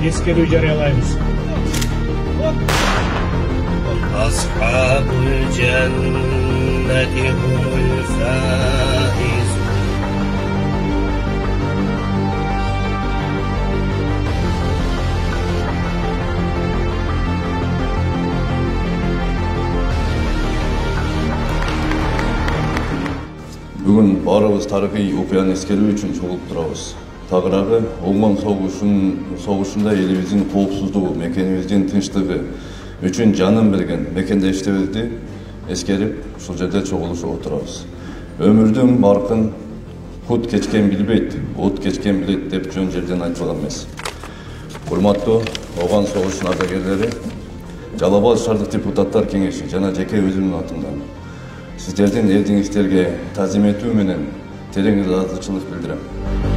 эскерүү жарыялайбыз. Ashabul cenneti humul faizun. Бүгін барыбыз тарихи окуяны эскерүү үчүн чогулуп турабыз. Тагыраагы Огмон согушунда элибиздин коопсуздугу, мекенибиздин тынчтыгы үчүн жанын берген мекендештерибизди эскерип, ушул жерде чогулушуп отурабыз. Өмүрдүн баркын кут кечкен билбейт, от кечкен билет деп жөн жерден айтылган эмес. Урматтуу Огмон согушунун ардагерлери, Жалал Абад шаардык депутаттар кеңеши жана жеке өзүмдүн атымдан сиздердин элдиңиздерге тазим этүү менен терең ыраазычылык билдирем.